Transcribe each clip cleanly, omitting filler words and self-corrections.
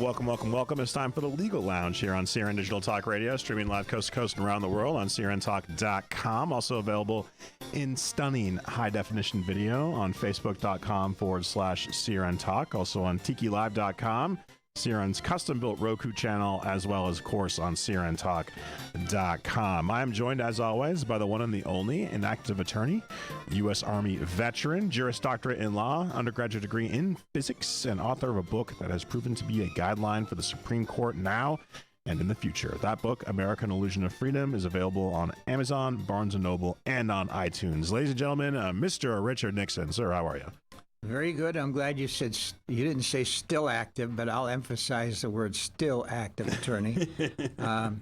Welcome, welcome, welcome. It's time for the Legal Lounge here on CRN Digital Talk Radio, streaming live coast to coast and around the world on crntalk.com. Also available in stunning high-definition video on facebook.com/CRN Talk. Also on tikilive.com, CRN's custom-built Roku channel, as well as, of course, on crntalk.com. I am joined, as always, by the one and the only, an active attorney, U.S. Army veteran, Juris Doctorate in Law, undergraduate degree in physics, and author of a book that has proven to be a guideline for the Supreme Court now and in the future. That book, American Illusion of Freedom, is available on Amazon, Barnes & Noble, and on iTunes. Ladies and gentlemen, Mr. Richard Nixon. Sir, how are you? Very good. I'm glad you said you didn't say still active, but I'll emphasize the word still active, attorney. I'm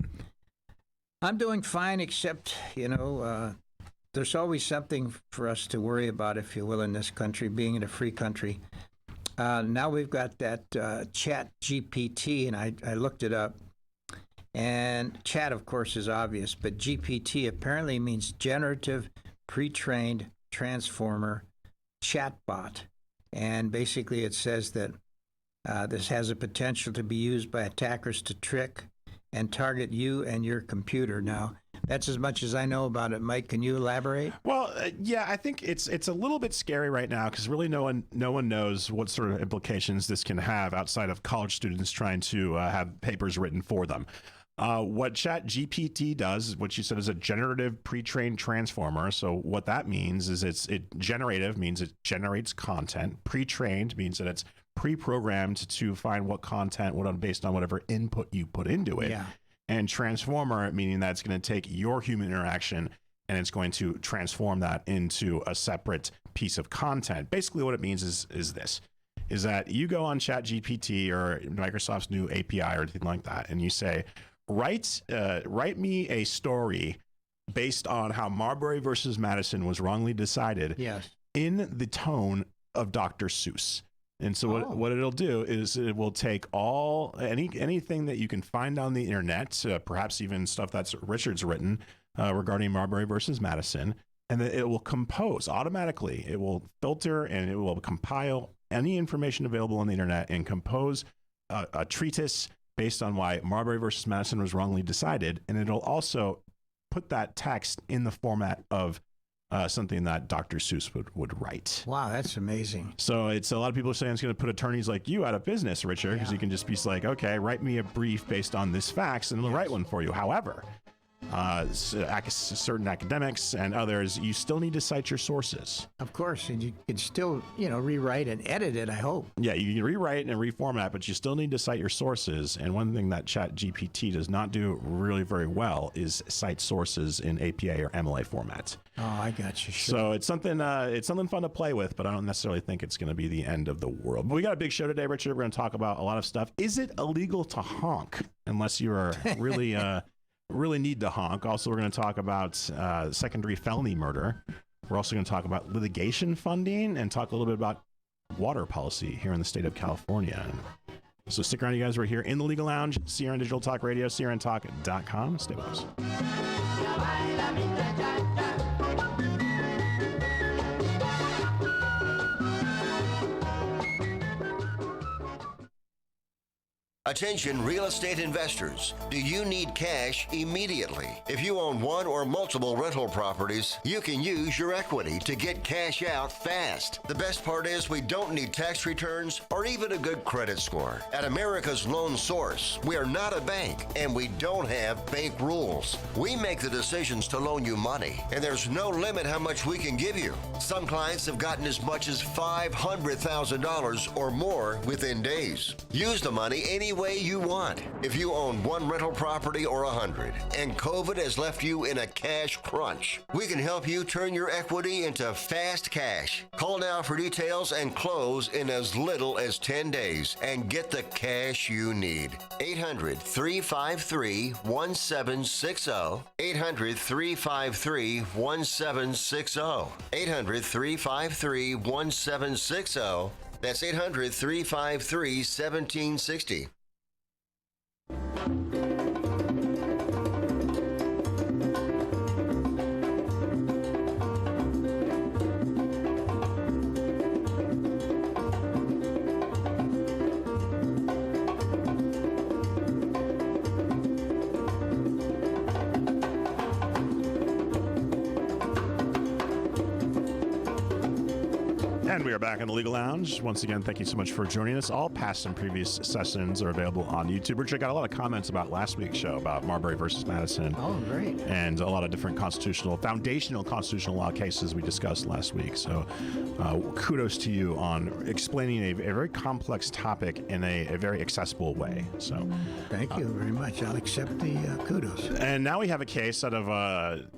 doing fine, except, there's always something for us to worry about, if you will, in this country, being in a free country. Now we've got that chat GPT, and I looked it up. And chat, of course, is obvious, but GPT apparently means generative pre-trained transformer chatbot. And basically it says that this has a potential to be used by attackers to trick and target you and your computer. Now, that's as much as I know about it. Mike, can you elaborate? Well, yeah, I think it's a little bit scary right now because really no one knows what sort of implications this can have outside of college students trying to have papers written for them. What ChatGPT does, what you said, is a generative pre-trained transformer. So what that means is generative means it generates content. Pre-trained means that it's pre-programmed to find what content based on whatever input you put into it. Yeah. And transformer, meaning that it's going to take your human interaction and it's going to transform that into a separate piece of content. Basically what it means is that you go on ChatGPT or Microsoft's new API or anything like that, and you say, write me a story based on how Marbury versus Madison was wrongly decided. Yes. In the tone of Dr. Seuss. And so what it'll do is it will take anything that you can find on the internet, perhaps even stuff that's Richard's written regarding Marbury versus Madison, and then it will compose automatically. It will filter and it will compile any information available on the internet and compose a treatise based on why Marbury versus Madison was wrongly decided. And it'll also put that text in the format of something that Dr. Seuss would write. Wow, that's amazing. So it's a lot of people are saying it's going to put attorneys like you out of business, Richard, because you can just be like, okay, write me a brief based on this facts and it'll write one for you. However, certain academics and others, you still need to cite your sources. Of course, and you can still, rewrite and edit it, I hope. Yeah, you can rewrite and reformat, but you still need to cite your sources. And one thing that ChatGPT does not do really very well is cite sources in APA or MLA format. Oh, I got you. Sure. So it's something fun to play with, but I don't necessarily think it's going to be the end of the world. But we got a big show today, Richard. We're going to talk about a lot of stuff. Is it illegal to honk unless you are really really need to honk? Also, we're going to talk about secondary felony murder. We're also going to talk about litigation funding and talk a little bit about water policy here in the state of California. So stick around, you guys. We're here in the Legal Lounge, CRN Digital Talk Radio, crntalk.com. Stay with us. Attention real estate investors. Do you need cash immediately? If you own one or multiple rental properties, you can use your equity to get cash out fast. The best part is we don't need tax returns or even a good credit score. At America's Loan Source, we are not a bank and we don't have bank rules. We make the decisions to loan you money, and there's no limit how much we can give you. Some clients have gotten as much as $500,000 or more within days. Use the money any way you want. If you own one rental property or 100 and COVID has left you in a cash crunch, we can help you turn your equity into fast cash. Call now for details and close in as little as 10 days and get the cash you need. 800-353-1760. 800-353-1760. 800-353-1760. That's 800-353-1760. And we are back in the Legal Lounge. Once again, thank you so much for joining us. All past and previous sessions are available on YouTube. Richard got a lot of comments about last week's show about Marbury versus Madison. Oh, great. And a lot of different foundational constitutional law cases we discussed last week. So kudos to you on explaining a very complex topic in a very accessible way. So thank you very much. I'll accept the kudos. And now we have a case out of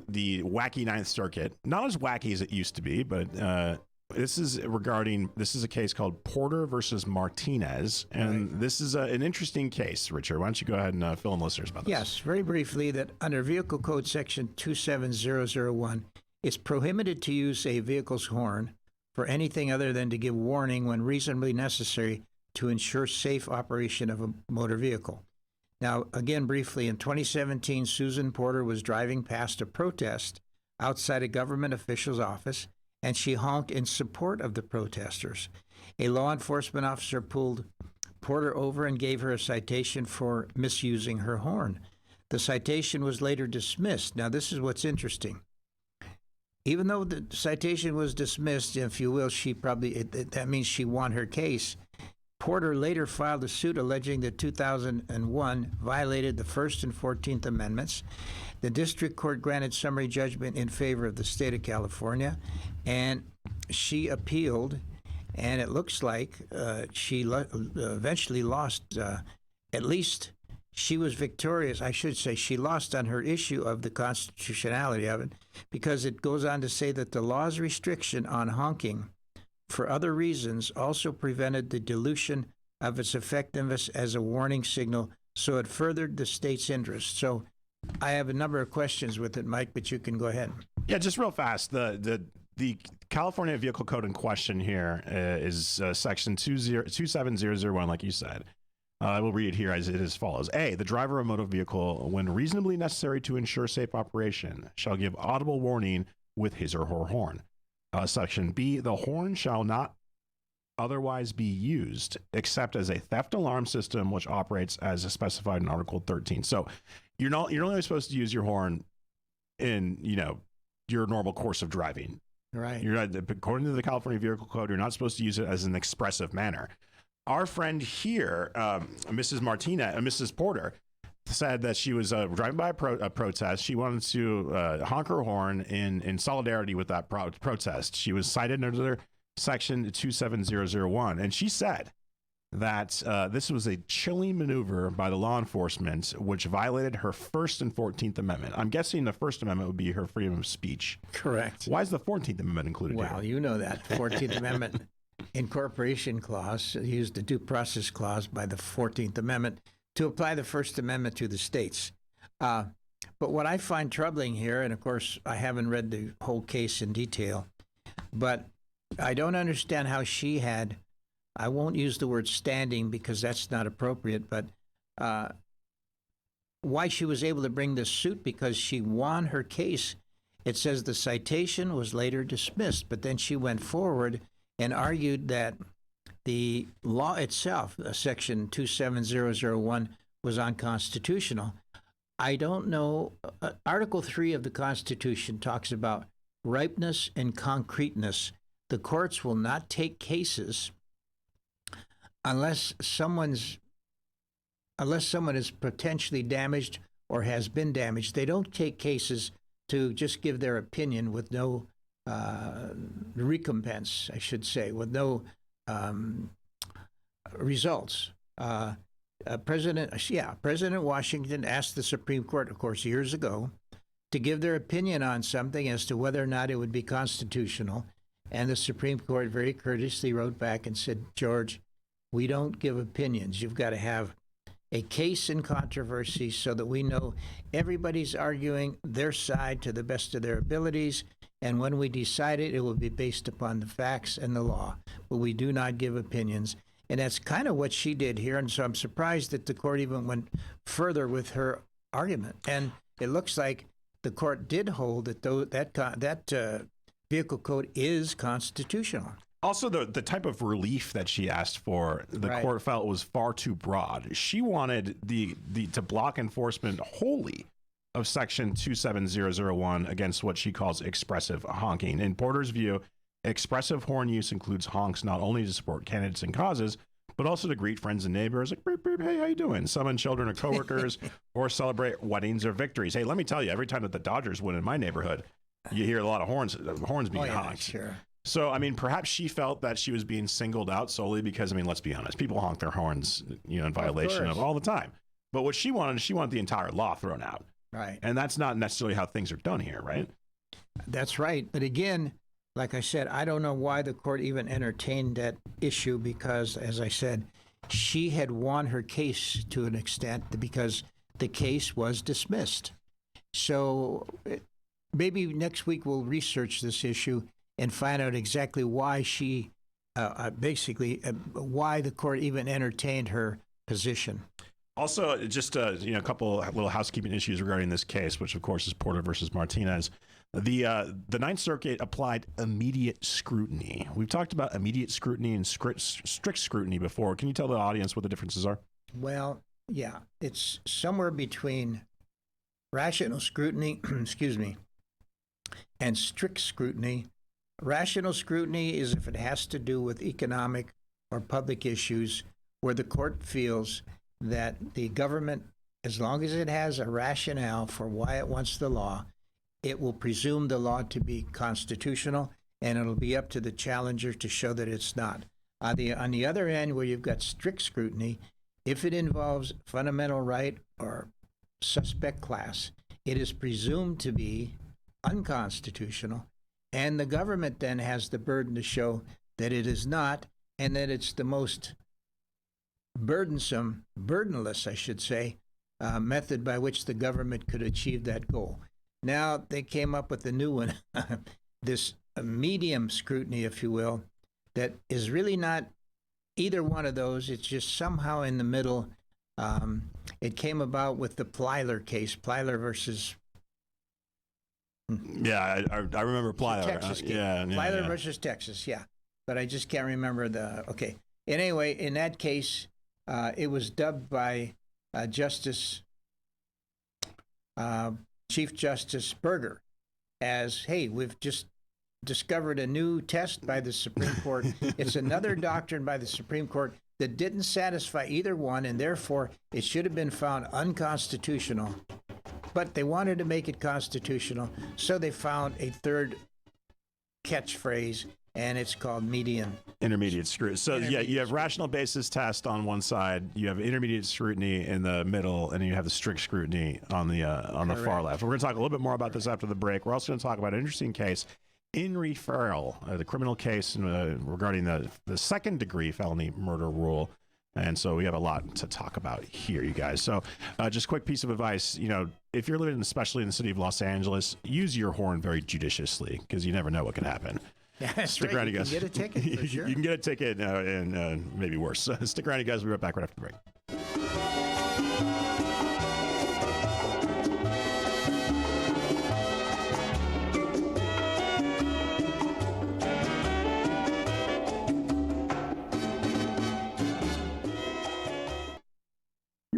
the wacky Ninth Circuit. Not as wacky as it used to be, but this is a case called Porter versus Martinez. And this is an interesting case, Richard. Why don't you go ahead and fill in listeners about this? Yes, very briefly, that under Vehicle Code Section 27001, it's prohibited to use a vehicle's horn for anything other than to give warning when reasonably necessary to ensure safe operation of a motor vehicle. Now, again, briefly, in 2017, Susan Porter was driving past a protest outside a government official's office, and she honked in support of the protesters. A law enforcement officer pulled Porter over and gave her a citation for misusing her horn. The citation was later dismissed. Now, this is what's interesting. Even though the citation was dismissed, if you will, that means she won her case. Porter later filed a suit alleging that 2001 violated the First and 14th Amendments. The district court granted summary judgment in favor of the state of California, and she appealed, and it looks like she eventually lost. At least she was victorious. I should say she lost on her issue of the constitutionality of it, because it goes on to say that the law's restriction on honking for other reasons also prevented the dilution of its effectiveness as a warning signal, so it furthered the state's interest. So I have a number of questions with it, Mike, but you can go ahead. Yeah, just real fast. The California Vehicle Code in question here is section 27001, like you said. I will read it here as it is follows. A, the driver of a motor vehicle, when reasonably necessary to ensure safe operation, shall give audible warning with his or her horn. Section B, the horn shall not otherwise be used except as a theft alarm system which operates as specified in Article 13. So you're only supposed to use your horn in, your normal course of driving. Right. You're not, according to the California Vehicle Code, you're not supposed to use it as an expressive manner. Our friend here, Mrs. Porter, said that she was driving by a protest. She wanted to honk her horn in solidarity with that protest. She was cited under section 27001, and she said that this was a chilling maneuver by the law enforcement, which violated her First and 14th Amendment. I'm guessing the First Amendment would be her freedom of speech. Correct. Why is the 14th Amendment included here? Well, you know that 14th Amendment incorporation clause used the due process clause by the 14th Amendment to apply the First Amendment to the states. But what I find troubling here, and of course I haven't read the whole case in detail, but I don't understand how she had, I won't use the word standing because that's not appropriate, but why she was able to bring this suit, because she won her case. It says the citation was later dismissed, but then she went forward and argued that the law itself, section 27001, was unconstitutional. I don't know. Article 3 of the Constitution talks about ripeness and concreteness. The courts will not take cases unless someone is potentially damaged or has been damaged. They don't take cases to just give their opinion with no recompense, I should say, with no results. President Washington asked the Supreme Court, of course, years ago, to give their opinion on something as to whether or not it would be constitutional. And the Supreme Court very courteously wrote back and said, George, we don't give opinions. You've got to have a case in controversy so that we know everybody's arguing their side to the best of their abilities. And when we decide it, it will be based upon the facts and the law. But we do not give opinions. And that's kind of what she did here. And so I'm surprised that the court even went further with her argument. And it looks like the court did hold that that vehicle code is constitutional. Also, the type of relief that she asked for, the court felt was far too broad. She wanted to block enforcement wholly of section 27001 against what she calls expressive honking. In Porter's view, Expressive horn use includes honks not only to support candidates and causes, but also to greet friends and neighbors, like, beep, beep, hey, how you doing? Summon children or coworkers, or celebrate weddings or victories. Hey, let me tell you, every time that the Dodgers win in my neighborhood, you hear a lot of horns being honked. Sure. So, I mean, perhaps she felt that she was being singled out solely because, I mean, let's be honest, people honk their horns, in violation of all the time. But what she wanted the entire law thrown out. Right. And that's not necessarily how things are done here, right? That's right. But again, like I said, I don't know why the court even entertained that issue because, as I said, she had won her case to an extent because the case was dismissed. So maybe next week we'll research this issue and find out exactly why she, why the court even entertained her position. Also, just a couple little housekeeping issues regarding this case, which of course is Porter versus Martinez. The Ninth Circuit applied immediate scrutiny. We've talked about immediate scrutiny and strict scrutiny before. Can you tell the audience what the differences are? Well, yeah, it's somewhere between rational scrutiny, excuse me, and strict scrutiny. Rational scrutiny is if it has to do with economic or public issues where the court feels that the government, as long as it has a rationale for why it wants the law, it will presume the law to be constitutional, and it'll be up to the challenger to show that it's not. On the other end, where you've got strict scrutiny, if it involves fundamental right or suspect class, it is presumed to be unconstitutional, and the government then has the burden to show that it is not, and that it's the most burdenless, I should say, method by which the government could achieve that goal. Now they came up with a new one, this medium scrutiny, if you will, that is really not either one of those. It's just somehow in the middle. It came about with the Plyler case, Plyler versus... Yeah, I remember Plyler. Texas case. Plyler versus Texas, yeah. But I just can't remember the... Okay. Anyway, in that case, it was dubbed by Chief Justice Berger as, hey, we've just discovered a new test by the Supreme Court. It's another doctrine by the Supreme Court that didn't satisfy either one, and therefore it should have been found unconstitutional. But they wanted to make it constitutional, so they found a third catchphrase, and it's called intermediate scrutiny. So you have rational basis test on one side, you have intermediate scrutiny in the middle, and you have the strict scrutiny on the far left. We're going to talk a little bit more about this after the break. We're also going to talk about an interesting case, Ferrell, the criminal case regarding the second-degree felony murder rule. And so we have a lot to talk about here, you guys. So just quick piece of advice, if you're living especially in the city of Los Angeles, use your horn very judiciously because you never know what can happen. Yeah, that's Stick right. around, you guys. You can get a ticket, for sure. You can get a ticket and maybe worse. Stick around, you guys. We'll be right back right after the break.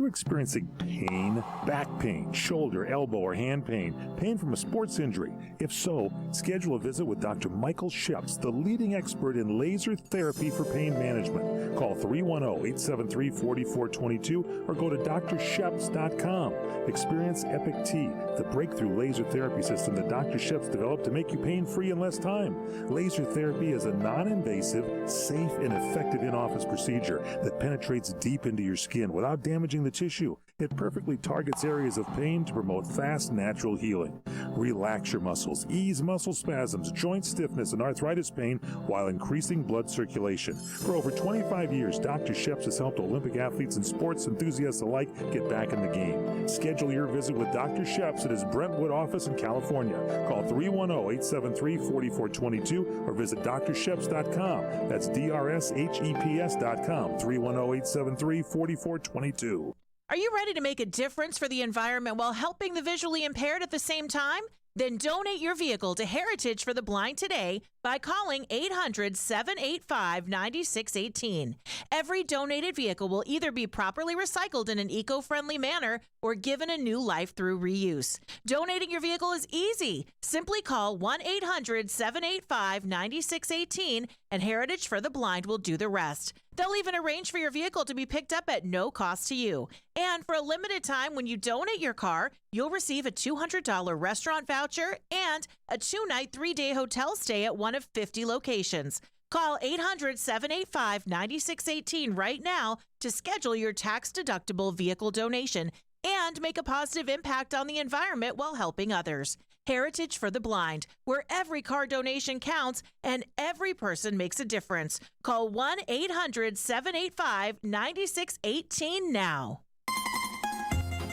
Experiencing pain, back pain, shoulder, elbow, or hand pain, pain from a sports injury? If so, schedule a visit with Dr. Michael Sheps, the leading expert in laser therapy for pain management. Call 310-873-4422 or go to drsheps.com. Experience Epic T, the breakthrough laser therapy system that Dr. Sheps developed to make you pain-free in less time. Laser therapy is a non-invasive, safe, and effective in-office procedure that penetrates deep into your skin without damaging the tissue. It perfectly targets areas of pain to promote fast, natural healing. Relax your muscles, ease muscle spasms, joint stiffness, and arthritis pain while increasing blood circulation. For over 25 years, Dr. Sheps has helped Olympic athletes and sports enthusiasts alike get back in the game. Schedule your visit with Dr. Sheps at his Brentwood office in California. Call 310-873-4422 or visit drsheps.com. That's DRSHEPS.com, 310-873-4422. Are you ready to make a difference for the environment while helping the visually impaired at the same time? Then donate your vehicle to Heritage for the Blind today by calling 800-785-9618. Every donated vehicle will either be properly recycled in an eco-friendly manner or given a new life through reuse. Donating your vehicle is easy. Simply call 1-800-785-9618 and Heritage for the Blind will do the rest. They'll even arrange for your vehicle to be picked up at no cost to you. And for a limited time, when you donate your car, you'll receive a $200 restaurant voucher and a 2-night, 3-day hotel stay at one of 50 locations. Call 800-785-9618 right now to schedule your tax-deductible vehicle donation and make a positive impact on the environment while helping others. Heritage for the Blind, where every car donation counts and every person makes a difference. Call 1-800-785-9618 now.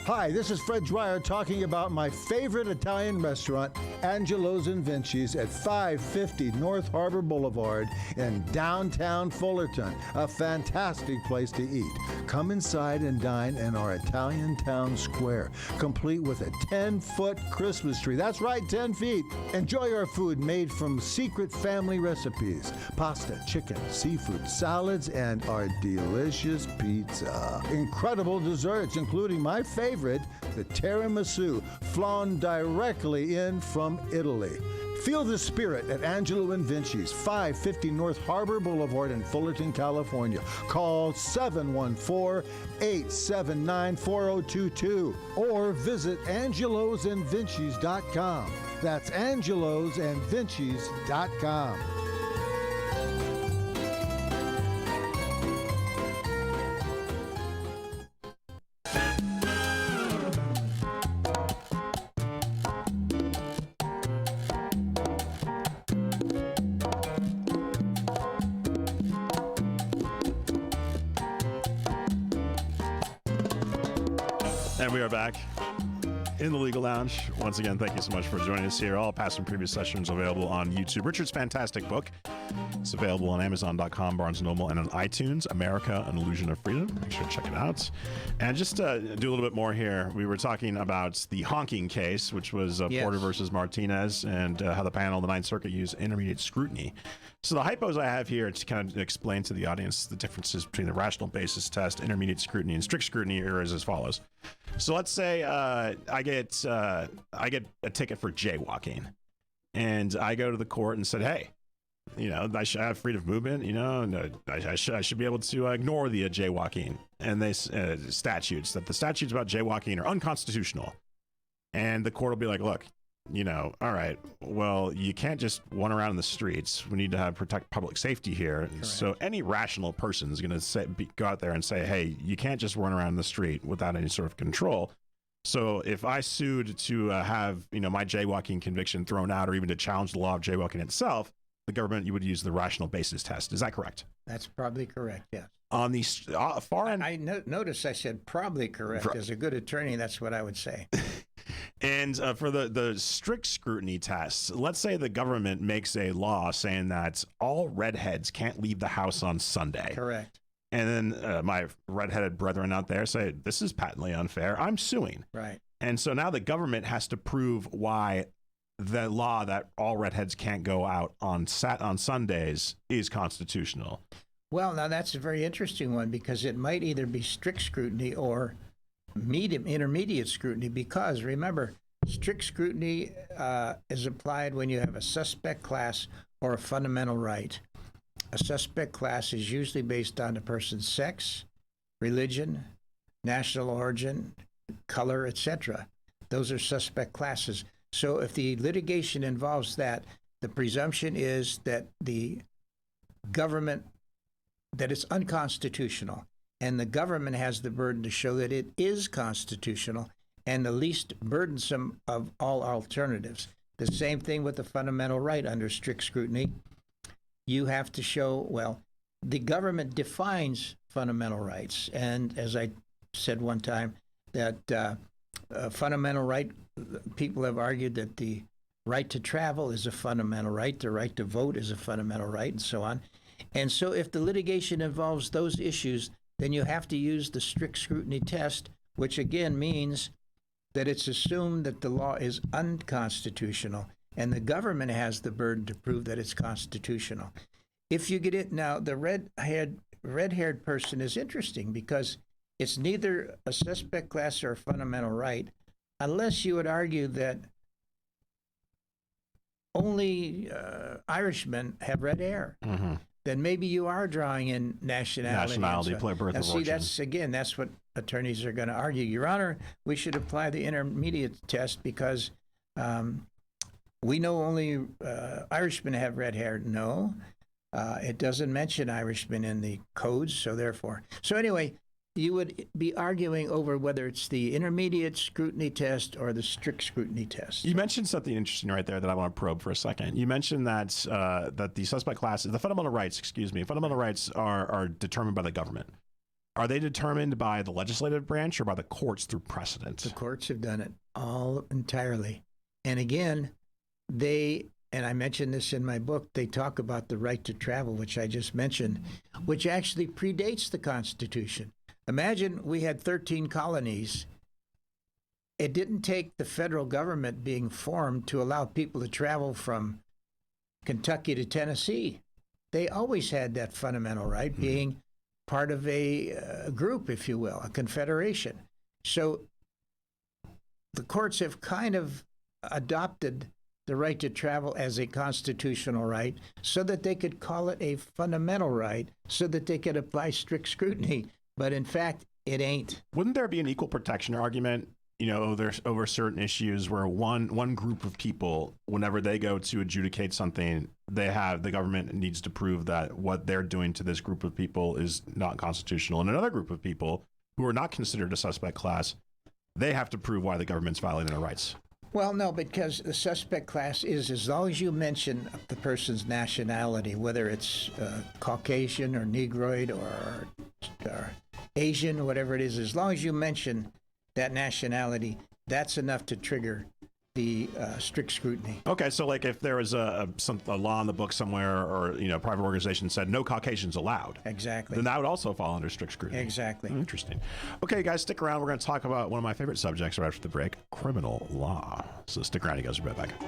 Hi, this is Fred Dwyer talking about my favorite Italian restaurant, Angelo's and Vinci's at 550 North Harbor Boulevard in downtown Fullerton. A fantastic place to eat. Come inside and dine in our Italian town square, complete with a 10-foot Christmas tree. That's right, 10 feet. Enjoy our food made from secret family recipes. Pasta, chicken, seafood, salads, and our delicious pizza. Incredible desserts, including my favorite, the tiramisu, flown directly in from Italy. Feel the spirit at Angelo and Vinci's, 550 North Harbor Boulevard in Fullerton, California. Call 714-879-4022 or visit angelosandvincis.com. That's angelosandvincis.com. And we are back in the Legal Lounge. Once again, thank you so much for joining us here. All past and previous sessions available on YouTube. Richard's fantastic book. It's available on Amazon.com, Barnes & Noble, and on iTunes, America, An Illusion of Freedom. Make sure to check it out. And just to do a little bit more here, we were talking about the honking case, which was Porter versus Martinez, and how the panel of the Ninth Circuit used intermediate scrutiny. So the hypos I have here to kind of explain to the audience the differences between the rational basis test, intermediate scrutiny, and strict scrutiny are as follows. So let's say I get a ticket for jaywalking, and I go to the court and said, hey, you know, I should have freedom of movement, you know, and I should be able to ignore the jaywalking and they statutes about jaywalking are unconstitutional. And the court will be like, look, you know, all right, well, you can't just run around in the streets. We need to protect public safety here. Correct. So any rational person is going to go out there and say, hey, you can't just run around the street without any sort of control. So if I sued to have, you know, my jaywalking conviction thrown out or even to challenge the law of jaywalking itself, the government, you would use the rational basis test. Is that correct? That's probably correct, yes. On the far end... Notice I said probably correct. As a good attorney, that's what I would say. And for the strict scrutiny test, let's say the government makes a law saying that all redheads can't leave the house on Sunday. Correct. And then my redheaded brethren out there say, this is patently unfair. I'm suing. Right. And so now the government has to prove why the law that all redheads can't go out on Sundays is constitutional. Well, now that's a very interesting one because it might either be strict scrutiny or intermediate scrutiny because, remember, strict scrutiny is applied when you have a suspect class or a fundamental right. A suspect class is usually based on a person's sex, religion, national origin, color, etc. Those are suspect classes. So if the litigation involves that, the presumption is that the government, that it's unconstitutional, and the government has the burden to show that it is constitutional and the least burdensome of all alternatives. The same thing with the fundamental right under strict scrutiny. You have to show, well, the government defines fundamental rights. And as I said one time, that fundamental right, people have argued that the right to travel is a fundamental right, the right to vote is a fundamental right, and so on. And so if the litigation involves those issues, then you have to use the strict scrutiny test, which again means that it's assumed that the law is unconstitutional, and the government has the burden to prove that it's constitutional. If you get it now, the red-haired person is interesting because it's neither a suspect class or a fundamental right, unless you would argue that only Irishmen have red hair. Mm-hmm. Then maybe you are drawing in nationality. Birth of origin. That's what attorneys are going to argue. Your Honor, we should apply the intermediate test because we know only Irishmen have red hair. No, it doesn't mention Irishmen in the codes, so therefore. So anyway, you would be arguing over whether it's the intermediate scrutiny test or the strict scrutiny test. You mentioned something interesting right there that I want to probe for a second. You mentioned that that the suspect classes, the fundamental rights are determined by the government. Are they determined by the legislative branch or by the courts through precedent? The courts have done it all entirely. And again, and I mentioned this in my book, they talk about the right to travel, which I just mentioned, which actually predates the Constitution. Imagine we had 13 colonies. It didn't take the federal government being formed to allow people to travel from Kentucky to Tennessee. They always had that fundamental right, being part of a group, if you will, a confederation. So the courts have kind of adopted the right to travel as a constitutional right so that they could call it a fundamental right so that they could apply strict scrutiny. But in fact, it ain't. Wouldn't there be an equal protection argument, over certain issues where one group of people, whenever they go to adjudicate something, the government needs to prove that what they're doing to this group of people is not constitutional, and another group of people who are not considered a suspect class, they have to prove why the government's violating their rights? Well, no, because the suspect class is, as long as you mention the person's nationality, whether it's Caucasian or Negroid or Asian, whatever it is, as long as you mention that nationality, that's enough to trigger the strict scrutiny. Okay, so like if there was a law in the book somewhere or a private organization said no Caucasians allowed. Exactly. Then that would also fall under strict scrutiny. Exactly. Interesting. Okay, guys, stick around. We're going to talk about one of my favorite subjects right after the break, criminal law. So stick around, you guys. We'll be right back.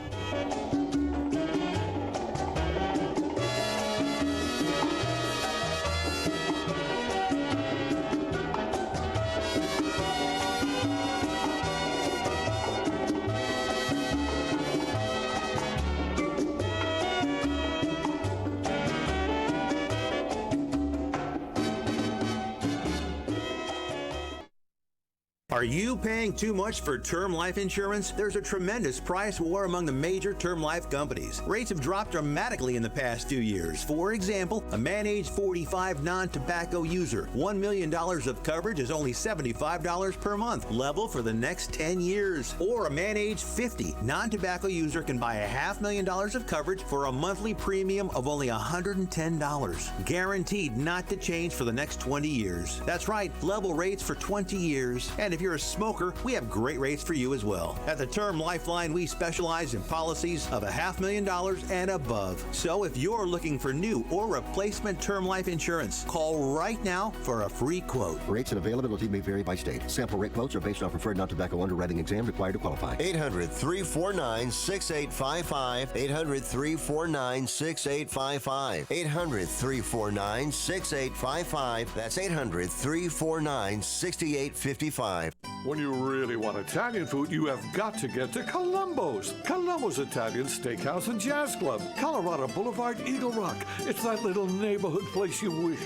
Are you paying too much for term life insurance? There's a tremendous price war among the major term life companies. Rates have dropped dramatically in the past few years. For example, a man age 45 non-tobacco user, $1 million of coverage is only $75 per month, level for the next 10 years. Or a man age 50 non-tobacco user can buy $500,000 of coverage for a monthly premium of only $110, guaranteed not to change for the next 20 years. That's right, level rates for 20 years. And if you're a smoker, we have great rates for you as well. At the Term Lifeline, we specialize in policies of $500,000 and above. So if you're looking for new or replacement term life insurance, call right now for a free quote. Rates and availability may vary by state. Sample rate quotes are based on preferred non-tobacco underwriting exam required to qualify. 800-349-6855. 800-349-6855. 800-349-6855. That's 800-349-6855. When you really want Italian food, you have got to get to Columbo's. Columbo's Italian Steakhouse and Jazz Club, Colorado Boulevard, Eagle Rock. It's that little neighborhood place you wish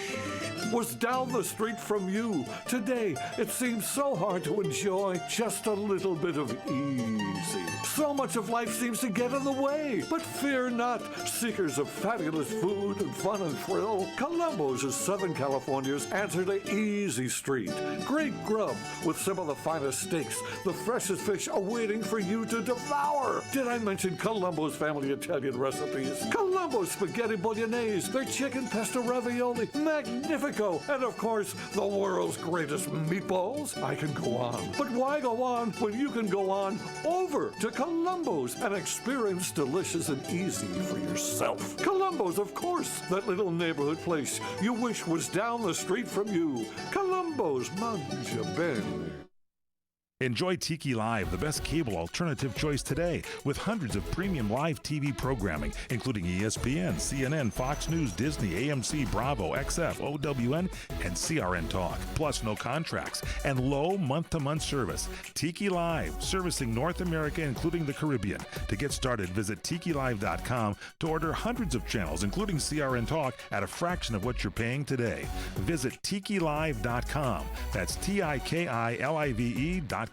was down the street from you. Today, it seems so hard to enjoy just a little bit of easy. So much of life seems to get in the way. But fear not, seekers of fabulous food and fun and thrill. Columbo's is Southern California's answer to Easy Street. Great grub with some of the finest steaks, the freshest fish awaiting for you to devour. Did I mention Columbo's family Italian recipes? Columbo's spaghetti bolognese, their chicken pesto ravioli, magnifico, and of course, the world's greatest meatballs. I can go on. But why go on when you can go on over to Columbo's and experience delicious and easy for yourself? Columbo's, of course, that little neighborhood place you wish was down the street from you. Columbo's, mangia bene. Enjoy Tiki Live, the best cable alternative choice today, with hundreds of premium live TV programming, including ESPN, CNN, Fox News, Disney, AMC, Bravo, XF, OWN, and CRN Talk. Plus no contracts and low month-to-month service. Tiki Live, servicing North America, including the Caribbean. To get started, visit TikiLive.com to order hundreds of channels, including CRN Talk, at a fraction of what you're paying today. Visit TikiLive.com. That's TikiLive.com.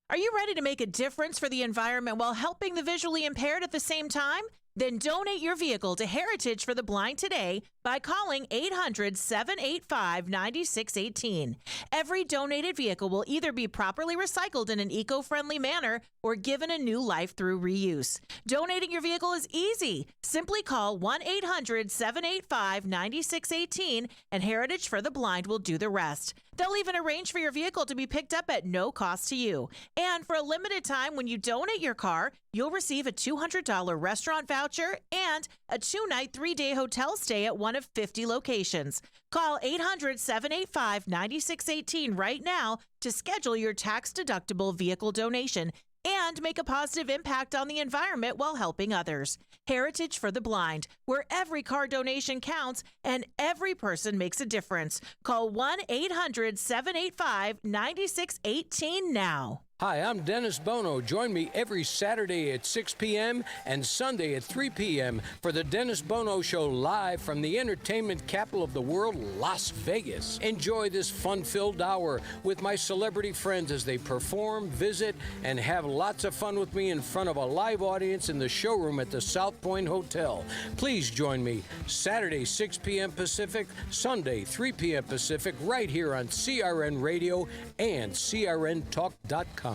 Are you ready to make a difference for the environment while helping the visually impaired at the same time? Then donate your vehicle to Heritage for the Blind today by calling 800-785-9618. Every donated vehicle will either be properly recycled in an eco-friendly manner or given a new life through reuse. Donating your vehicle is easy. Simply call 1-800-785-9618 and Heritage for the Blind will do the rest. They'll even arrange for your vehicle to be picked up at no cost to you. And for a limited time, when you donate your car, you'll receive a $200 restaurant voucher and a 2-night, 3-day hotel stay at one of 50 locations. Call 800-785-9618 right now to schedule your tax-deductible vehicle donation and make a positive impact on the environment while helping others. Heritage for the Blind, where every car donation counts and every person makes a difference. Call 1-800-785-9618 now. Hi, I'm Dennis Bono. Join me every Saturday at 6 p.m. and Sunday at 3 p.m. for the Dennis Bono Show live from the entertainment capital of the world, Las Vegas. Enjoy this fun-filled hour with my celebrity friends as they perform, visit, and have lots of fun with me in front of a live audience in the showroom at the South Point Hotel. Please join me Saturday, 6 p.m. Pacific, Sunday, 3 p.m. Pacific, right here on CRN Radio and CRNTalk.com.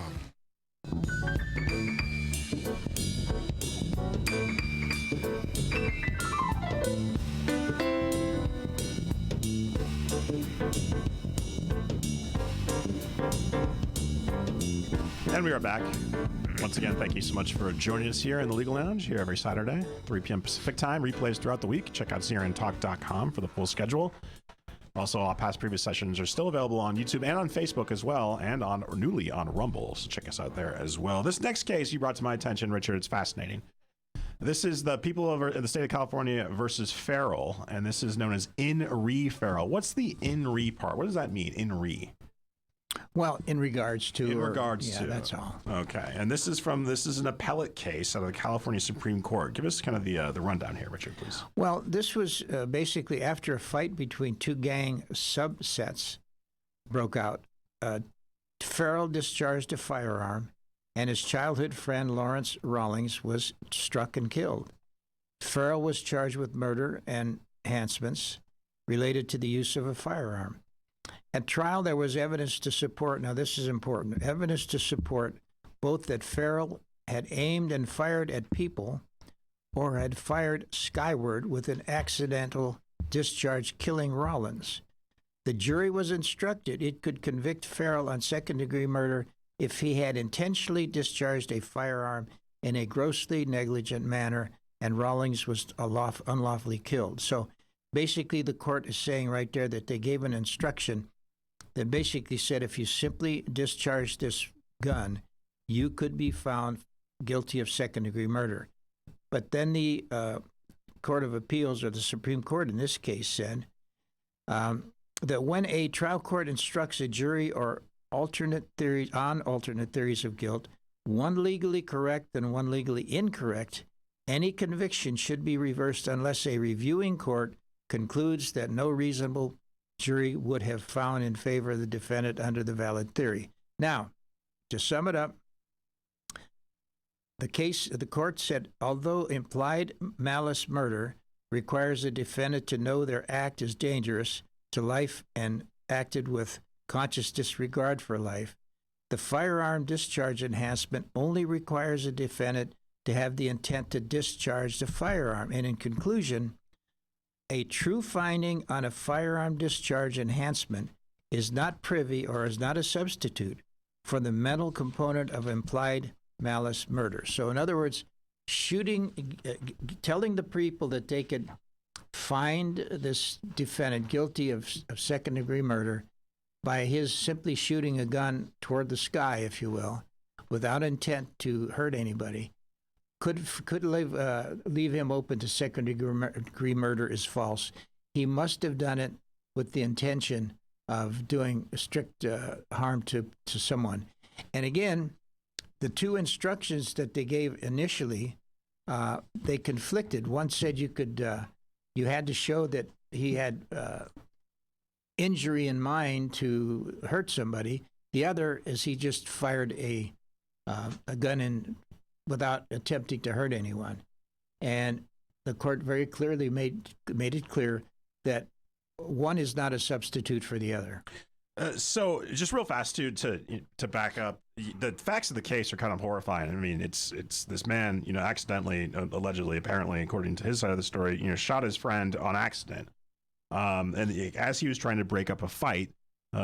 And we are back. Once again, thank you so much for joining us here in the Legal Lounge, here every Saturday, 3 p.m. Pacific time. Replays throughout the week. Check out crntalk.com for the full schedule. Also, all past previous sessions are still available on YouTube and on Facebook as well, and on newly on Rumble. So check us out there as well. This next case you brought to my attention, Richard, it's fascinating. This is the people over in the state of California versus Ferrell, and this is known as in re Ferrell. What's the in re part? What does that mean, in re? Well, in regards to. In regards to. That's all. Okay, and this is an appellate case out of the California Supreme Court. Give us kind of the rundown here, Richard, please. Well, this was basically after a fight between two gang subsets broke out. Ferrell discharged a firearm, and his childhood friend Lawrence Rawlings was struck and killed. Ferrell was charged with murder and enhancements related to the use of a firearm. At trial, there was evidence to support, now this is important, evidence to support both that Ferrell had aimed and fired at people or had fired skyward with an accidental discharge, killing Rawlins. The jury was instructed it could convict Ferrell on second-degree murder if he had intentionally discharged a firearm in a grossly negligent manner and Rawlings was unlawfully killed. So basically the court is saying right there that they gave an instruction that basically said if you simply discharge this gun, you could be found guilty of second-degree murder. But then the Court of Appeals, or the Supreme Court in this case, said that when a trial court instructs a jury or alternate theories of guilt, one legally correct and one legally incorrect, any conviction should be reversed unless a reviewing court concludes that no reasonable jury would have found in favor of the defendant under the valid theory. Now, to sum it up, the court said, although implied malice murder requires the defendant to know their act is dangerous to life and acted with conscious disregard for life, the firearm discharge enhancement only requires a defendant to have the intent to discharge the firearm. And in conclusion, a true finding on a firearm discharge enhancement is not privy or is not a substitute for the mental component of implied malice murder. So in other words, telling the people that they could find this defendant guilty of second-degree murder by his simply shooting a gun toward the sky, if you will, without intent to hurt anybody, could leave him open to second-degree murder is false. He must have done it with the intention of doing strict harm to someone. And again, the two instructions that they gave initially, they conflicted. One said you had to show that he had injury in mind to hurt somebody. The other is he just fired a gun in without attempting to hurt anyone. And the court very clearly made it clear that one is not a substitute for the other. So just real fast to back up, the facts of the case are kind of horrifying. I mean, it's this man, accidentally, allegedly, apparently, according to his side of the story, shot his friend on accident. And as he was trying to break up a fight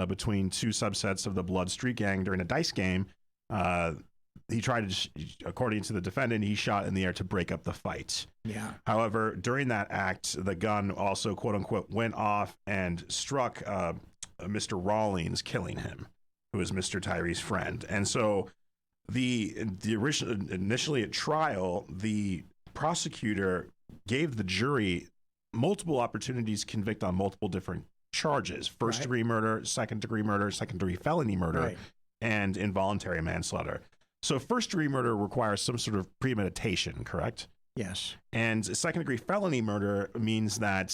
between two subsets of the Blood Street Gang during a dice game, he tried to, according to the defendant, he shot in the air to break up the fight. Yeah. However, during that act, the gun also, quote unquote, went off and struck Mr. Rawlings, killing him, who is Mr. Tyree's friend. And so initially at trial, the prosecutor gave the jury multiple opportunities to convict on multiple different charges: first-degree murder, second-degree felony murder, and involuntary manslaughter. So first-degree murder requires some sort of premeditation, correct? Yes. And second-degree felony murder means that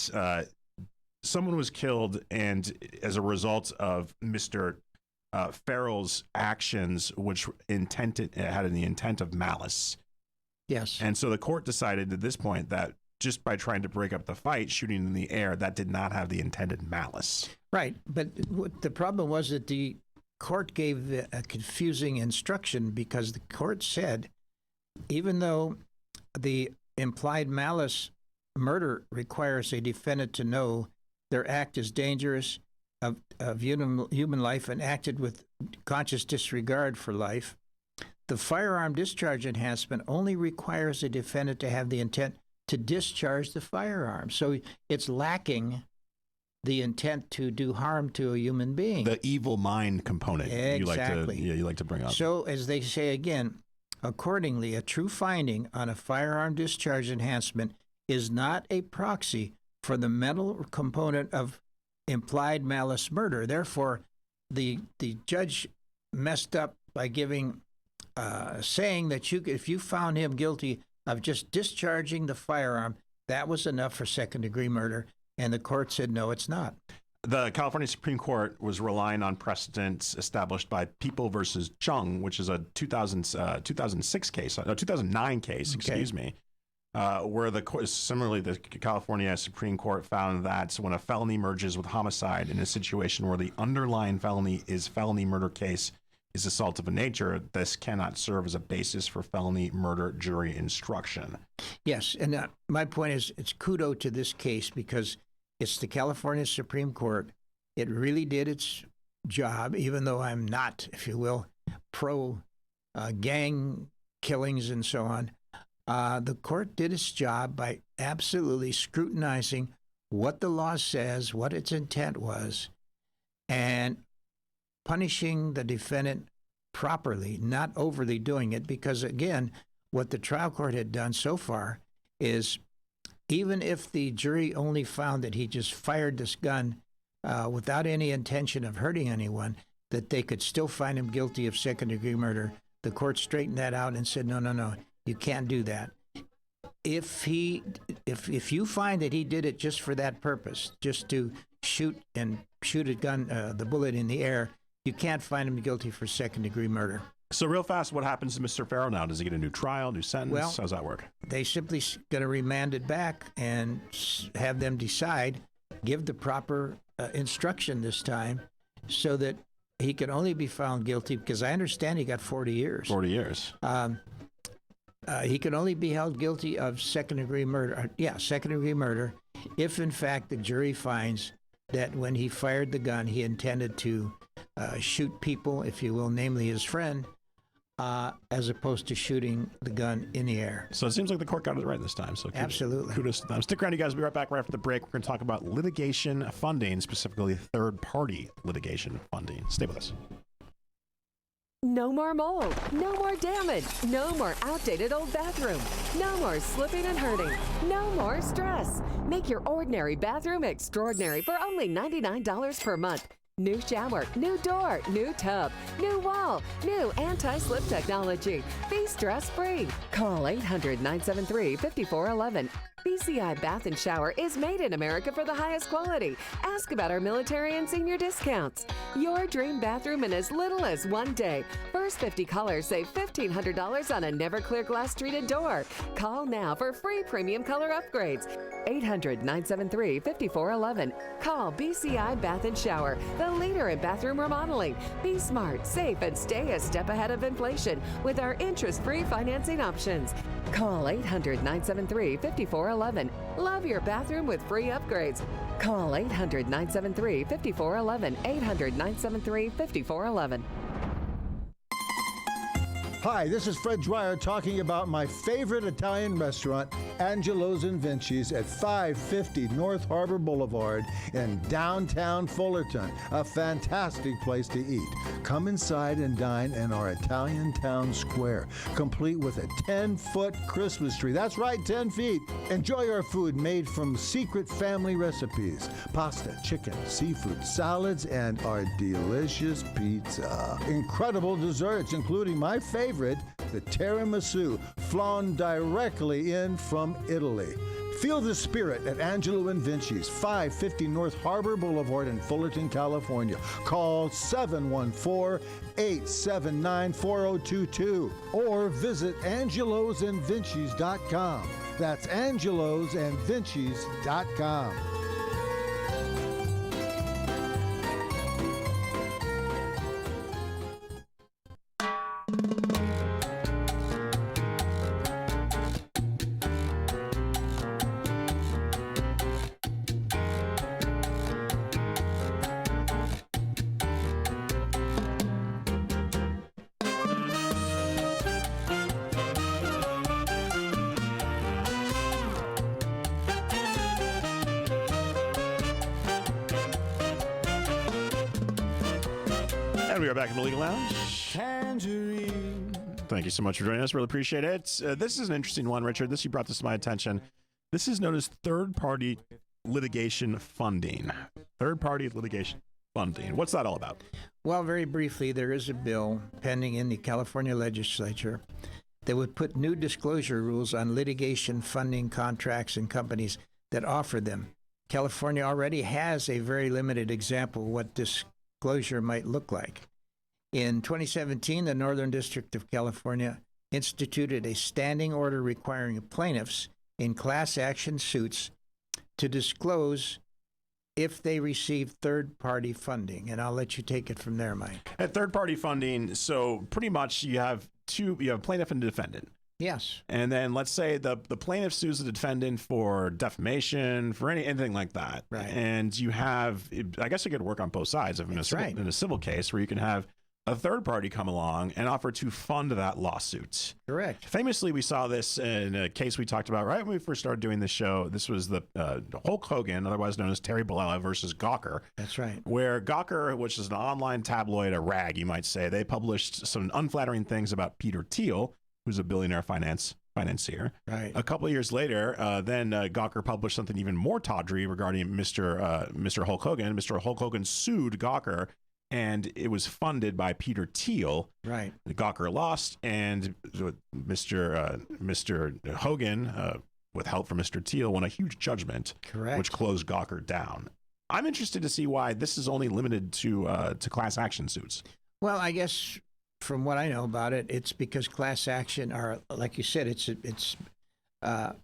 someone was killed, and as a result of Mr. Ferrell's actions, which had the intent of malice. Yes. And so the court decided at this point that just by trying to break up the fight, shooting in the air, that did not have the intended malice. Right. But the problem was that the court gave a confusing instruction, because the court said, even though the implied malice murder requires a defendant to know their act is dangerous of human life and acted with conscious disregard for life, the firearm discharge enhancement only requires a defendant to have the intent to discharge the firearm. So it's lacking the intent to do harm to a human being. The evil mind component. Exactly. You like to bring up. So as they say again, accordingly, a true finding on a firearm discharge enhancement is not a proxy for the mental component of implied malice murder. Therefore, the judge messed up by saying that if you found him guilty of just discharging the firearm, that was enough for second-degree murder. And the court said, no, it's not. The California Supreme Court was relying on precedents established by People versus Chung, which is a 2006 case, no, 2009 case, excuse me, where the California Supreme Court found that when a felony merges with homicide in a situation where the underlying felony is felony murder case is assault of a nature, this cannot serve as a basis for felony murder jury instruction. Yes, and my point is, it's kudos to this case because it's the California Supreme Court. It really did its job, even though I'm not, if you will, pro gang killings and so on. The court did its job by absolutely scrutinizing what the law says, what its intent was, and punishing the defendant properly, not overly doing it, because again, what the trial court had done so far is, even if the jury only found that he just fired this gun without any intention of hurting anyone, that they could still find him guilty of second-degree murder. The court straightened that out and said, no, you can't do that. If you find that he did it just for that purpose, just to shoot a gun, the bullet in the air, you can't find him guilty for second-degree murder. So real fast, what happens to Mr. Ferrell now? Does he get a new trial, new sentence? Well, how's that work? They simply going to remand it back and have them decide, give the proper instruction this time, so that he can only be found guilty, because I understand he got 40 years. 40 years. He can only be held guilty of second-degree murder. Second-degree murder, if in fact the jury finds that when he fired the gun, he intended to shoot people, if you will, namely his friend, as opposed to shooting the gun in the air. So it seems like the court got it right this time. So Absolutely. Kudos to them. Stick around, you guys. We'll be right back right after the break. We're going to talk about litigation funding, specifically third-party litigation funding. Stay with us. No more mold, no more damage, no more outdated old bathroom, no more slipping and hurting, no more stress. Make your ordinary bathroom extraordinary for only $99 per month. New shower, new door, new tub, new wall, new anti-slip technology. Be stress-free. Call 800-973-5411. BCI Bath and Shower is made in America for the highest quality. Ask about our military and senior discounts. Your dream bathroom in as little as 1 day. First 50 callers save $1,500 on a never clear glass treated door. Call now for free premium color upgrades. 800-973-5411. Call BCI Bath and Shower, the leader in bathroom remodeling. Be smart, safe, and stay a step ahead of inflation with our interest-free financing options. Call 800-973-5411. Love your bathroom with free upgrades. Call 800-973-5411. 800-973-5411. Hi, this is Fred Dwyer talking about my favorite Italian restaurant, Angelo's and Vinci's at 550 North Harbor Boulevard in downtown Fullerton. A fantastic place to eat. Come inside and dine in our Italian town square, complete with a 10-foot Christmas tree. That's right, 10 feet. Enjoy our food made from secret family recipes. Pasta, chicken, seafood, salads, and our delicious pizza. Incredible desserts, including my favorite, the tiramisu, flown directly in from Italy. Feel the spirit at Angelo and Vinci's, 550 North Harbor Boulevard in Fullerton, California. Call 714-879-4022 or visit angelosandvincis.com. That's angelosandvincis.com. And we are back in the Legal Lounge. Tangerine. Thank you so much for joining us. Really appreciate it. This is an interesting one, Richard. You brought this to my attention. This is known as third-party litigation funding. Third-party litigation funding. What's that all about? Well, very briefly, there is a bill pending in the California legislature that would put new disclosure rules on litigation funding contracts and companies that offer them. California already has a very limited example of what disclosure might look like. In 2017, the Northern District of California instituted a standing order requiring plaintiffs in class action suits to disclose if they receive third-party funding. And I'll let you take it from there, Mike. At third-party funding, so pretty much you have plaintiff and defendant. Yes. And then let's say the plaintiff sues the defendant for defamation, for anything like that. Right. And you have, I guess it could work on both sides in a civil case where you can have a third party come along and offer to fund that lawsuit. Correct. Famously, we saw this in a case we talked about right when we first started doing this show. This was the Hulk Hogan, otherwise known as Terry Bollea versus Gawker. That's right. Where Gawker, which is an online tabloid, a rag, you might say, they published some unflattering things about Peter Thiel, who's a billionaire financier. Right. A couple of years later, then Gawker published something even more tawdry regarding Mr. Hulk Hogan. Mr. Hulk Hogan sued Gawker, and it was funded by Peter Thiel. Right. Gawker lost, and Mr. Hogan, with help from Mr. Thiel, won a huge judgment, correct, which closed Gawker down. I'm interested to see why this is only limited to class action suits. Well, I guess from what I know about it, it's because class action are, like you said, it's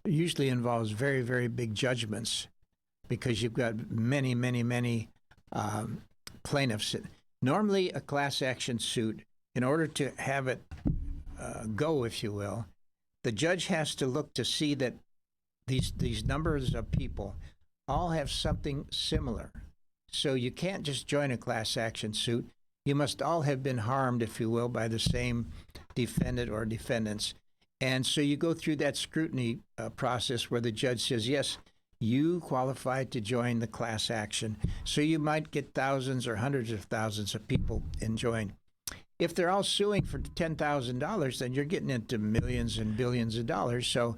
usually involves very, very big judgments because you've got many plaintiffs. Normally, a class action suit, in order to have it go, if you will, the judge has to look to see that these numbers of people all have something similar. So you can't just join a class action suit. you must all have been harmed, if you will, by the same defendant or defendants. And so you go through that scrutiny process where the judge says, yes, you qualified to join the class action. So you might get thousands or hundreds of thousands of people enjoying. If they're all suing for $10,000, then you're getting into millions and billions of dollars. So,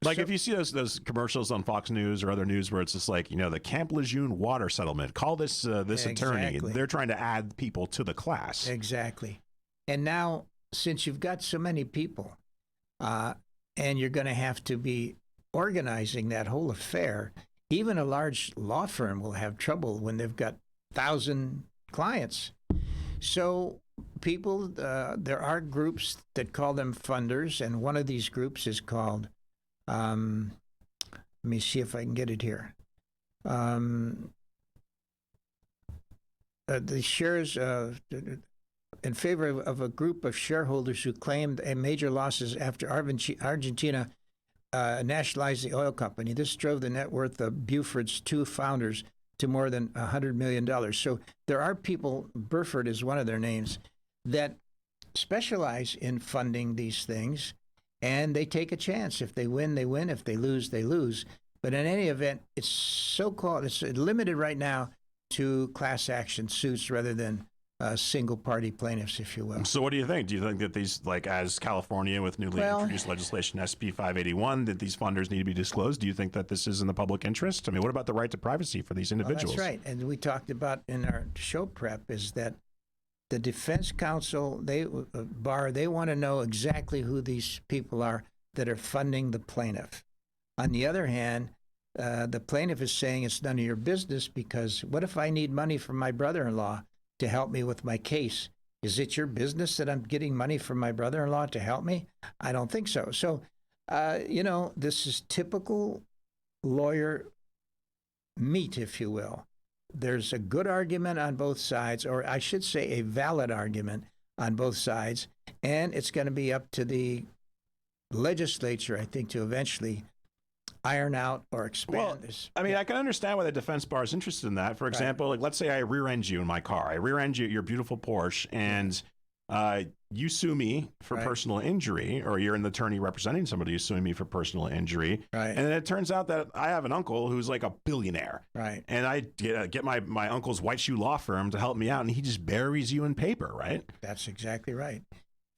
if you see those commercials on Fox News or other news where it's just like, the Camp Lejeune water settlement, call this attorney. They're trying to add people to the class. Exactly. And now, since you've got so many people, and you're going to have to be organizing that whole affair, even a large law firm will have trouble when they've got 1,000 clients. So people, there are groups that call them funders, and one of these groups is called, let me see if I can get it here. The shares in favor of a group of shareholders who claimed major losses after Argentina nationalized the oil company. This drove the net worth of Buford's two founders to more than $100 million. So there are people, Burford is one of their names, that specialize in funding these things, and they take a chance. If they win, they win. If they lose, they lose. But in any event, it's limited right now to class action suits rather than single-party plaintiffs, if you will. So what do you think? Do you think that these, as California with newly introduced legislation, SB 581, that these funders need to be disclosed? Do you think that this is in the public interest? I mean, what about the right to privacy for these individuals? Well, that's right. And we talked about in our show prep is that the defense counsel, they want to know exactly who these people are that are funding the plaintiff. On the other hand, the plaintiff is saying it's none of your business because what if I need money from my brother-in-law to help me with my case? Is it your business that I'm getting money from my brother-in-law to help me? I don't think so. So, this is typical lawyer meat, if you will. There's a good argument on both sides, or I should say a valid argument on both sides, and it's going to be up to the legislature, I think, to eventually iron out or expand this. I mean, I can understand why the defense bar is interested in that. For example, let's say I rear-end you in my car. I rear-end you, your beautiful Porsche, and you sue me for personal injury, or you're an attorney representing somebody who's suing me for personal injury. Right. And then it turns out that I have an uncle who's like a billionaire. Right. And I get my uncle's white shoe law firm to help me out, and he just buries you in paper, right? That's exactly right.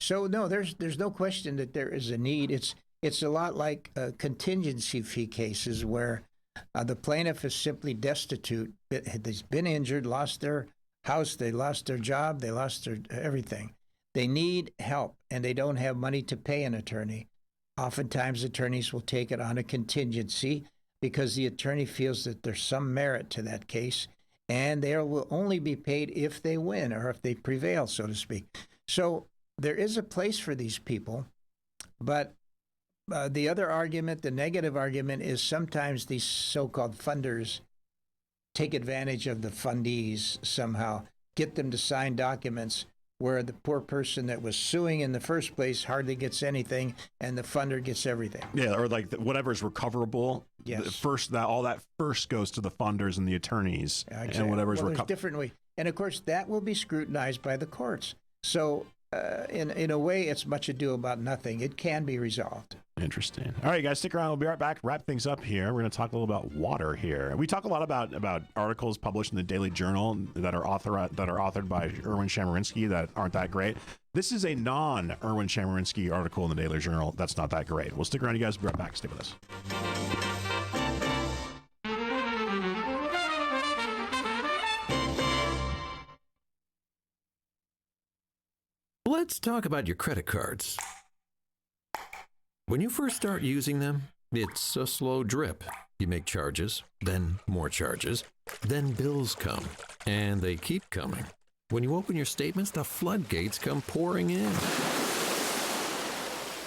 So, no, there's no question that there is a need. It's a lot like contingency fee cases where the plaintiff is simply destitute. They've been injured, lost their house, they lost their job, they lost their everything. They need help, and they don't have money to pay an attorney. Oftentimes, attorneys will take it on a contingency because the attorney feels that there's some merit to that case, and they will only be paid if they win or if they prevail, so to speak. So there is a place for these people, but the other argument, the negative argument, is sometimes these so-called funders take advantage of the fundees somehow, get them to sign documents where the poor person that was suing in the first place hardly gets anything and the funder gets everything. Yeah, or whatever's recoverable. Yes. All that first goes to the funders and the attorneys. Exactly. And whatever's there's different ways. And of course, that will be scrutinized by the courts. So in a way, it's much ado about nothing. It can be resolved. Interesting. All right, guys, stick around. We'll be right back. Wrap things up here. We're going to talk a little about water here. We talk a lot about articles published in the Daily Journal that are authored by Erwin Chemerinsky that aren't that great. This is a non-Erwin Chemerinsky article in the Daily Journal that's not that great. We'll stick around, you guys. We'll be right back. Stay with us. Let's talk about your credit cards. When you first start using them, it's a slow drip. You make charges, then more charges, then bills come, and they keep coming. When you open your statements, the floodgates come pouring in.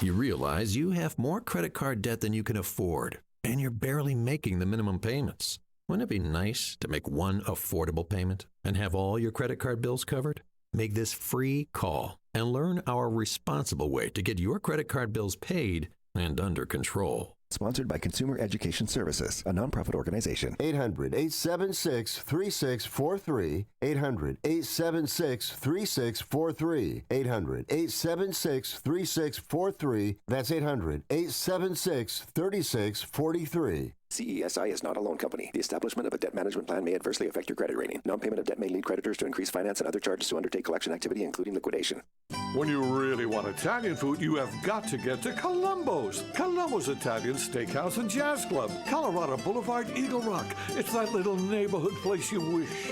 You realize you have more credit card debt than you can afford, and you're barely making the minimum payments. Wouldn't it be nice to make one affordable payment and have all your credit card bills covered? Make this free call and learn our responsible way to get your credit card bills paid and under control. Sponsored by Consumer Education Services, a nonprofit organization. 800-876-3643. 800-876-3643. 800-876-3643. That's 800-876-3643. CESI is not a loan company. The establishment of a debt management plan may adversely affect your credit rating. Non-payment of debt may lead creditors to increase finance and other charges to undertake collection activity, including liquidation. When you really want Italian food, you have got to get to Columbo's. Columbo's Italian Steakhouse and Jazz Club. Colorado Boulevard, Eagle Rock. It's that little neighborhood place you wish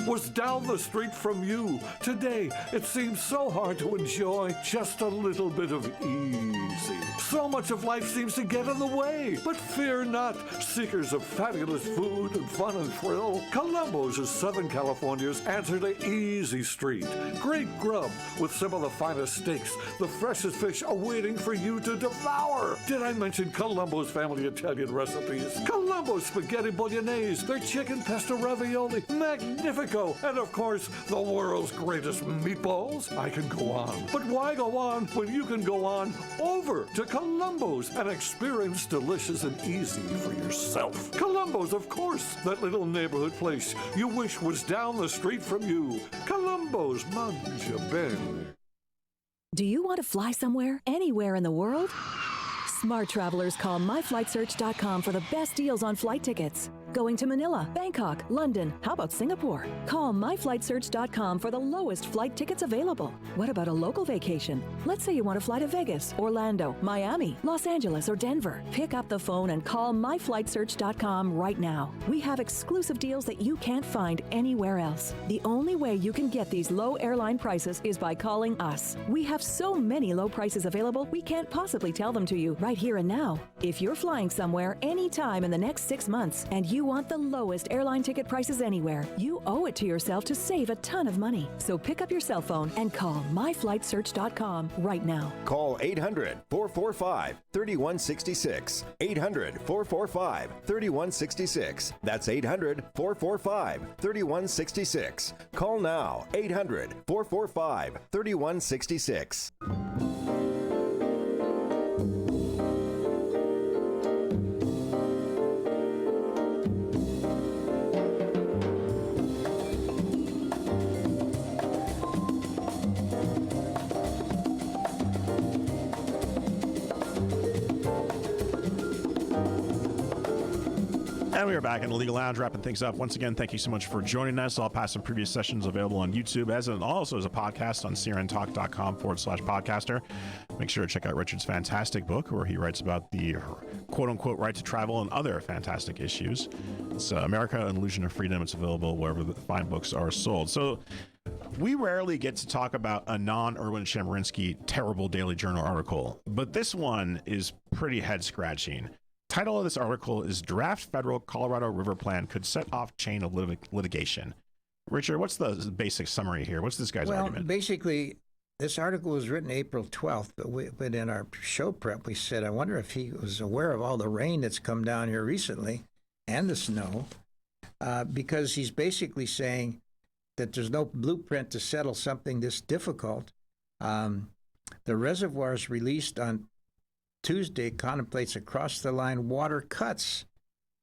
was down the street from you. Today, it seems so hard to enjoy just a little bit of easy. So much of life seems to get in the way. But fear not, seekers of fabulous food and fun and thrill. Columbo's is Southern California's answer to Easy Street. Great grub with some of the finest steaks, the freshest fish awaiting for you to devour. Did I mention Columbo's family Italian recipes? Columbo's spaghetti bolognese, their chicken pesto ravioli, magnifico, and of course, the world's greatest meatballs. I can go on. But why go on when you can go on over to Columbo's and experience delicious and easy for yourself? Columbo's, of course, that little neighborhood place you wish was down the street from you. Columbo's, mangia bene. Do you want to fly somewhere, anywhere in the world? Smart travelers call myflightsearch.com for the best deals on flight tickets. Going to Manila, Bangkok, London, how about Singapore? Call myflightsearch.com for the lowest flight tickets available. What about a local vacation? Let's say you want to fly to Vegas, Orlando, Miami, Los Angeles, or Denver. Pick up the phone and call myflightsearch.com right now. We have exclusive deals that you can't find anywhere else. The only way you can get these low airline prices is by calling us. We have so many low prices available, we can't possibly tell them to you right here and now. If you're flying somewhere anytime in the next 6 months and you want the lowest airline ticket prices anywhere, you owe it to yourself to save a ton of money. So pick up your cell phone and call myflightsearch.com right now. Call 800-445-3166. 800-445-3166. That's 800-445-3166. Call now. 800-445-3166. And we are back in the Legal Lounge, wrapping things up. Once again, thank you so much for joining us. All past and previous sessions available on YouTube, also as a podcast on crntalk.com/podcaster. Make sure to check out Richard's fantastic book, where he writes about the quote-unquote right to travel and other fantastic issues. It's America, an Illusion of Freedom. It's available wherever the fine books are sold. So we rarely get to talk about a non-Erwin Chemerinsky terrible Daily Journal article, but this one is pretty head-scratching. Title of this article is Draft Federal Colorado River Plan Could Set Off Chain of Litigation. Richard, what's the basic summary here? What's this guy's argument? Basically, this article was written April 12th, but in our show prep, we said, I wonder if he was aware of all the rain that's come down here recently and the snow, because he's basically saying that there's no blueprint to settle something this difficult. The reservoirs released on Tuesday contemplates across-the-line water cuts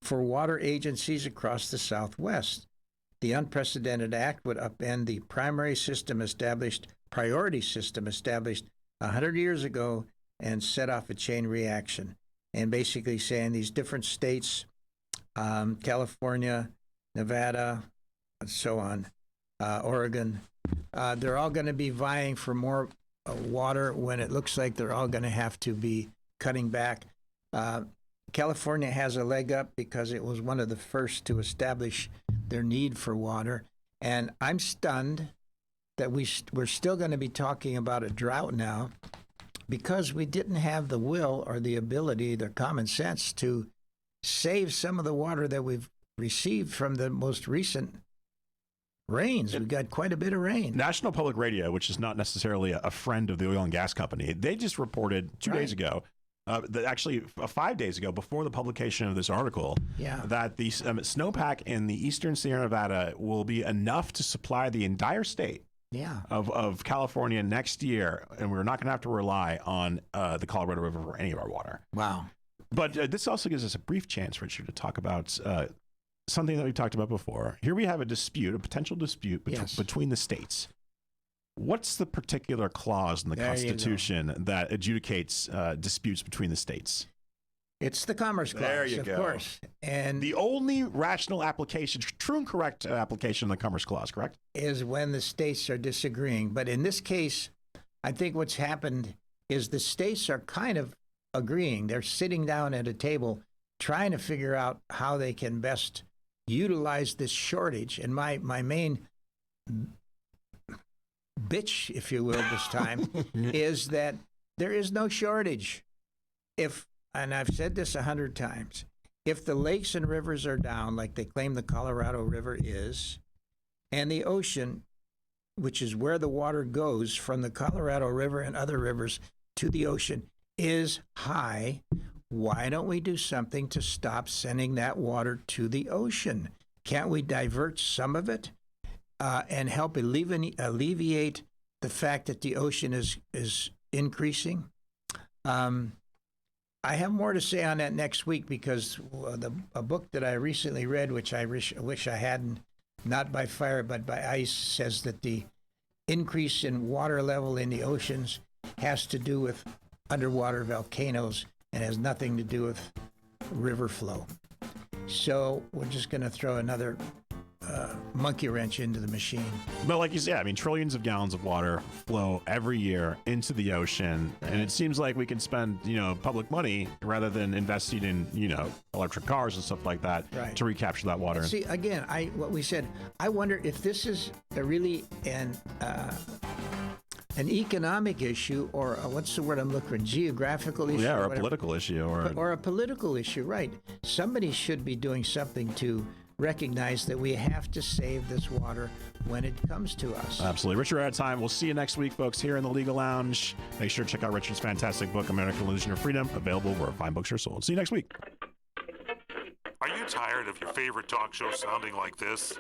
for water agencies across the Southwest. The unprecedented act would upend the priority system established 100 years ago and set off a chain reaction. And basically saying these different states, California, Nevada, and so on, Oregon, they're all going to be vying for more water when it looks like they're all going to have to be cutting back. California has a leg up because it was one of the first to establish their need for water. And I'm stunned that we're still going to be talking about a drought now because we didn't have the will or the ability, the common sense to save some of the water that we've received from the most recent rains. We got quite a bit of rain. National Public Radio, which is not necessarily a friend of the oil and gas company, they just reported 2 days ago, actually 5 days ago, before the publication of this article, that the snowpack in the eastern Sierra Nevada will be enough to supply the entire state of California next year, and we're not going to have to rely on the Colorado River for any of our water. Wow. But this also gives us a brief chance, Richard, to talk about something that we've talked about before. Here we have a potential dispute between the states. What's the particular clause in the Constitution that adjudicates disputes between the states? It's the Commerce Clause, there you of go. course. And the only rational application, true and correct application of the Commerce Clause, correct? Is when the states are disagreeing. But in this case, I think what's happened is the states are kind of agreeing. They're sitting down at a table trying to figure out how they can best utilize this shortage. And my main bitch, if you will, this time, is that there is no shortage. And I've said this 100 times, if the lakes and rivers are down, like they claim the Colorado River is, and the ocean, which is where the water goes from the Colorado River and other rivers to the ocean, is high, why don't we do something to stop sending that water to the ocean? Can't we divert some of it and help alleviate the fact that the ocean is increasing? I have more to say on that next week because a book that I recently read, which I wish I hadn't, not by fire but by ice, says that the increase in water level in the oceans has to do with underwater volcanoes and has nothing to do with river flow. So we're just going to throw another monkey wrench into the machine. But like you said, I mean, trillions of gallons of water flow every year into the ocean, and it seems like we can spend, public money rather than investing in, electric cars and stuff like that to recapture that water. See, again, what we said, I wonder if this is really an economic issue or what's the word I'm looking for? Geographical issue? Yeah, or a political issue. Or a political issue, right. Somebody should be doing something to recognize that we have to save this water when it comes to us. Absolutely. Richard, we're out of time. We'll see you next week, folks, here in the Legal Lounge. Make sure to check out Richard's fantastic book, American Illusion of Freedom, available where fine books are sold. See you next week. Are you tired of your favorite talk show sounding like this?